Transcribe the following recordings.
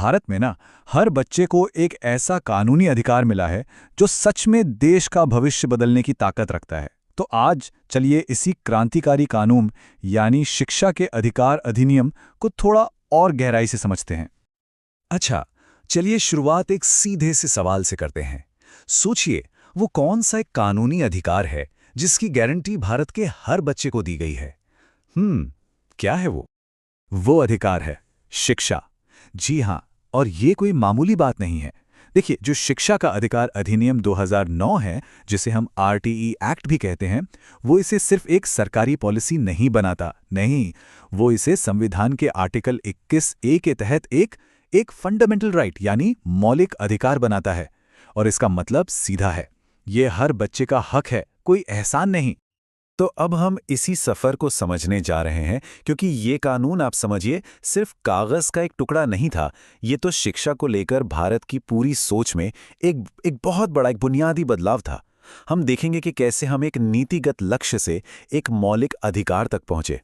भारत में ना हर बच्चे को एक ऐसा कानूनी अधिकार मिला है जो सच में देश का भविष्य बदलने की ताकत रखता है। तो आज चलिए इसी क्रांतिकारी कानून यानी शिक्षा के अधिकार अधिनियम को थोड़ा और गहराई से समझते हैं। अच्छा, चलिए शुरुआत एक सीधे से सवाल से करते हैं। सोचिए, वो कौन सा एक कानूनी अधिकार है जिसकी गारंटी भारत के हर बच्चे को दी गई है? क्या है वो? वो अधिकार है शिक्षा। जी हाँ, और ये कोई मामूली बात नहीं है। देखिए, जो शिक्षा का अधिकार अधिनियम 2009 है, जिसे हम आरटीई एक्ट भी कहते हैं, वो इसे सिर्फ एक सरकारी पॉलिसी नहीं बनाता। नहीं, वो इसे संविधान के आर्टिकल 21A के तहत एक फंडामेंटल राइट यानी मौलिक अधिकार बनाता है। और इसका मतलब सीधा है, ये हर बच्चे का हक है, कोई एहसान नहीं। तो अब हम इसी सफर को समझने जा रहे हैं, क्योंकि ये कानून, आप समझिए, सिर्फ कागज का एक टुकड़ा नहीं था। ये तो शिक्षा को लेकर भारत की पूरी सोच में एक बहुत बड़ा, एक बुनियादी बदलाव था। हम देखेंगे कि कैसे हम एक नीतिगत लक्ष्य से एक मौलिक अधिकार तक पहुंचे।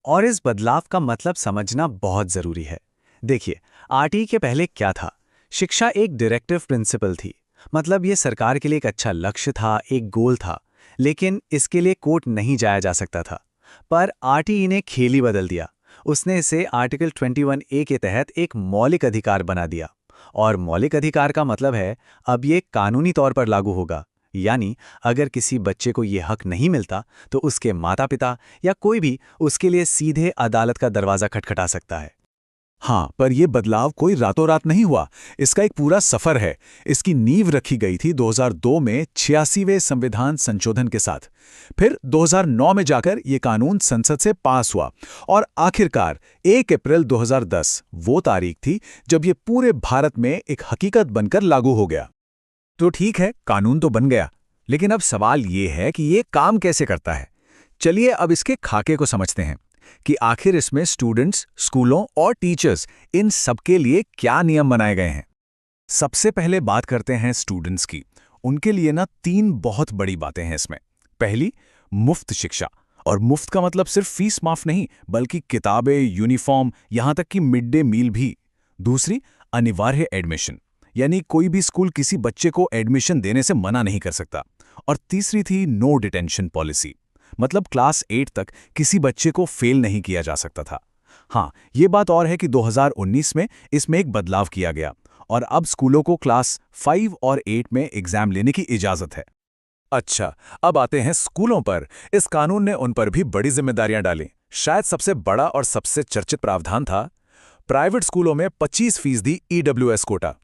और इस बदलाव का मतलब समझना बहुत जरूरी है। देखिए, आरटीई के पहले क्या था? शिक्षा एक डायरेक्टिव प्रिंसिपल थी। मतलब ये सरकार के लिए एक अच्छा लक्ष्य था, एक गोल था, लेकिन इसके लिए कोर्ट नहीं जाया जा सकता था। पर आरटीई ने खेल ही बदल दिया। उसने इसे आर्टिकल 21A के तहत एक मौलिक अधिकार बना दिया। और मौलिक अधिकार का मतलब है, अब ये कानूनी तौर पर लागू होगा। यानी अगर किसी बच्चे को ये हक नहीं मिलता, तो उसके माता पिता या कोई भी उसके लिए सीधे अदालत का दरवाजा खटखटा सकता है। हाँ, पर यह बदलाव कोई रातों रात नहीं हुआ। इसका एक पूरा सफर है। इसकी नींव रखी गई थी 2002 में 86वें संविधान संशोधन के साथ। फिर 2009 में जाकर यह कानून संसद से पास हुआ और आखिरकार 1 अप्रैल 2010 वो तारीख थी जब यह पूरे भारत में एक हकीकत बनकर लागू हो गया। तो ठीक है, कानून तो बन गया, लेकिन अब सवाल ये है कि ये काम कैसे करता है। चलिए अब इसके खाके को समझते हैं कि आखिर इसमें स्टूडेंट्स, स्कूलों और टीचर्स, इन सबके लिए क्या नियम बनाए गए हैं। सबसे पहले बात करते हैं स्टूडेंट्स की। उनके लिए ना 3 बहुत बड़ी बातें हैं इसमें। पहली, मुफ्त शिक्षा। और मुफ्त का मतलब सिर्फ फीस माफ नहीं, बल्कि किताबें, यूनिफॉर्म, यहां तक कि मिड डे मील भी। दूसरी, अनिवार्य एडमिशन, यानी कोई भी स्कूल किसी बच्चे को एडमिशन देने से मना नहीं कर सकता। और तीसरी थी नो डिटेंशन पॉलिसी, मतलब क्लास 8 तक किसी बच्चे को फेल नहीं किया जा सकता था। हाँ, ये बात और है कि 2019 में इसमें एक बदलाव किया गया और अब स्कूलों को क्लास 5 और 8 में एग्जाम लेने की इजाजत है। अच्छा, अब आते हैं स्कूलों पर। इस कानून ने उन पर भी बड़ी जिम्मेदारियां डाली। शायद सबसे बड़ा और सबसे चर्चित प्रावधान था प्राइवेट स्कूलों में 25% ईडब्ल्यूएस कोटा।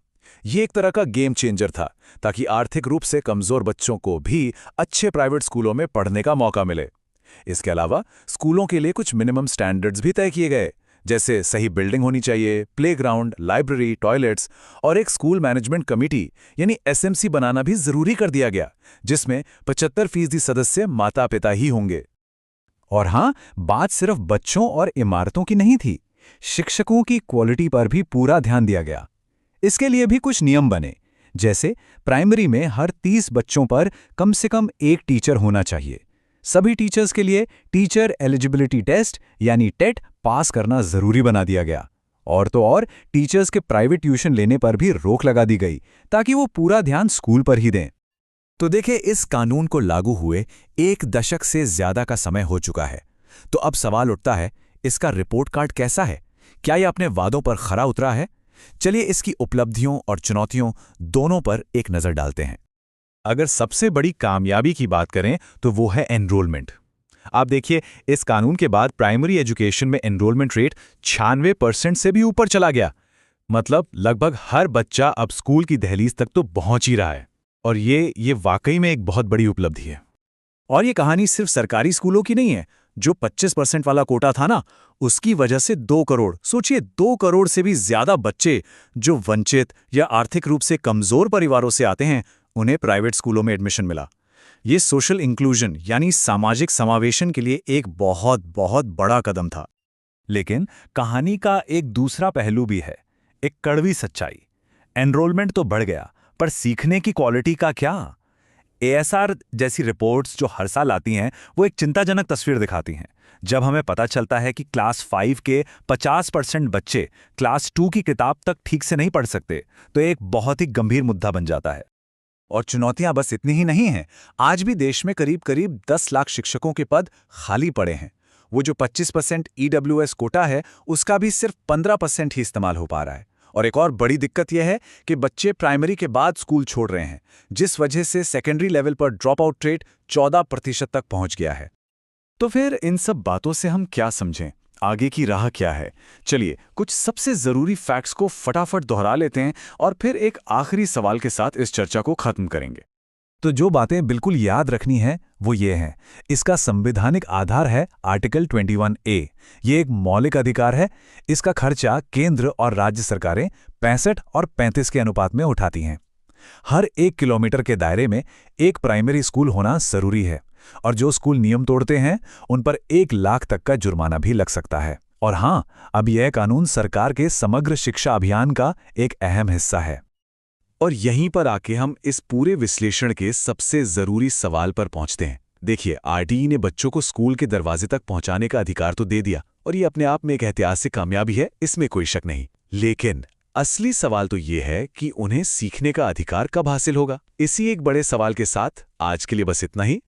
ये एक तरह का गेम चेंजर था, ताकि आर्थिक रूप से कमजोर बच्चों को भी अच्छे प्राइवेट स्कूलों में पढ़ने का मौका मिले। इसके अलावा स्कूलों के लिए कुछ मिनिमम स्टैंडर्ड्स भी तय किए गए, जैसे सही बिल्डिंग होनी चाहिए, प्लेग्राउंड, लाइब्रेरी, टॉयलेट्स और एक स्कूल मैनेजमेंट कमेटी यानी एसएमसी बनाना भी जरूरी कर दिया गया, जिसमें 75% सदस्य माता पिता ही होंगे। और हाँ, बात सिर्फ बच्चों और इमारतों की नहीं थी, शिक्षकों की क्वालिटी पर भी पूरा ध्यान दिया गया। इसके लिए भी कुछ नियम बने, जैसे प्राइमरी में हर 30 बच्चों पर कम से कम एक टीचर होना चाहिए। सभी टीचर्स के लिए टीचर एलिजिबिलिटी टेस्ट यानी टेट पास करना जरूरी बना दिया गया। और तो और टीचर्स के प्राइवेट ट्यूशन लेने पर भी रोक लगा दी गई, ताकि वो पूरा ध्यान स्कूल पर ही दें। तो देखिए, इस कानून को लागू हुए 1 दशक से ज्यादा का समय हो चुका है। तो अब सवाल उठता है, इसका रिपोर्ट कार्ड कैसा है? क्या यह अपने वादों पर खरा उतरा है? चलिए इसकी उपलब्धियों और चुनौतियों दोनों पर एक नजर डालते हैं। अगर सबसे बड़ी कामयाबी की बात करें तो वो है एनरोलमेंट। आप देखिए, इस कानून के बाद प्राइमरी एजुकेशन में एनरोलमेंट रेट 96% से भी ऊपर चला गया। मतलब लगभग हर बच्चा अब स्कूल की दहलीज तक तो पहुंच ही रहा है। और ये वाकई में एक बहुत बड़ी उपलब्धि है। और ये कहानी सिर्फ सरकारी स्कूलों की नहीं है। जो 25% वाला कोटा था ना, उसकी वजह से 2 करोड़, सोचिए 2 करोड़ से भी ज्यादा बच्चे जो वंचित या आर्थिक रूप से कमजोर परिवारों से आते हैं, उन्हें प्राइवेट स्कूलों में एडमिशन मिला। ये सोशल इंक्लूजन यानी सामाजिक समावेशन के लिए एक बहुत बहुत बड़ा कदम था। लेकिन कहानी का एक दूसरा पहलू भी है, एक कड़वी सच्चाई। एनरोलमेंट तो बढ़ गया, पर सीखने की क्वालिटी का क्या? ASR जैसी रिपोर्ट्स जो हर साल आती हैं वो एक चिंताजनक तस्वीर दिखाती हैं। जब हमें पता चलता है कि क्लास 5 के 50% बच्चे क्लास 2 की किताब तक ठीक से नहीं पढ़ सकते, तो एक बहुत ही गंभीर मुद्दा बन जाता है। और चुनौतियां बस इतनी ही नहीं हैं। आज भी देश में करीब करीब 10 लाख शिक्षकों के पद खाली पड़े हैं। वो जो 25% EWS कोटा है, उसका भी सिर्फ 15% ही इस्तेमाल हो पा रहा है। और एक और बड़ी दिक्कत यह है कि बच्चे प्राइमरी के बाद स्कूल छोड़ रहे हैं, जिस वजह से सेकेंडरी लेवल पर ड्रॉप आउट रेट 14% तक पहुंच गया है। तो फिर इन सब बातों से हम क्या समझें? आगे की राह क्या है? चलिए कुछ सबसे जरूरी फैक्ट्स को फटाफट दोहरा लेते हैं और फिर एक आखिरी सवाल के साथ इस चर्चा को खत्म करेंगे। तो जो बातें बिल्कुल याद रखनी है वो ये हैं। इसका संवैधानिक आधार है आर्टिकल 21A। ये एक मौलिक अधिकार है। इसका खर्चा केंद्र और राज्य सरकारें 65 और 35 के अनुपात में उठाती हैं। हर 1 किलोमीटर के दायरे में एक प्राइमरी स्कूल होना जरूरी है, और जो स्कूल नियम तोड़ते हैं उन पर 1 लाख तक का जुर्माना भी लग सकता है। और हाँ, अब यह कानून सरकार के समग्र शिक्षा अभियान का एक अहम हिस्सा है। और यहीं पर आके हम इस पूरे विश्लेषण के सबसे जरूरी सवाल पर पहुंचते हैं। देखिए, RTE ने बच्चों को स्कूल के दरवाजे तक पहुंचाने का अधिकार तो दे दिया, और ये अपने आप में एक ऐतिहासिक कामयाबी है, इसमें कोई शक नहीं। लेकिन असली सवाल तो ये है कि उन्हें सीखने का अधिकार कब हासिल होगा। इसी एक बड़े सवाल के साथ आज के लिए बस इतना ही।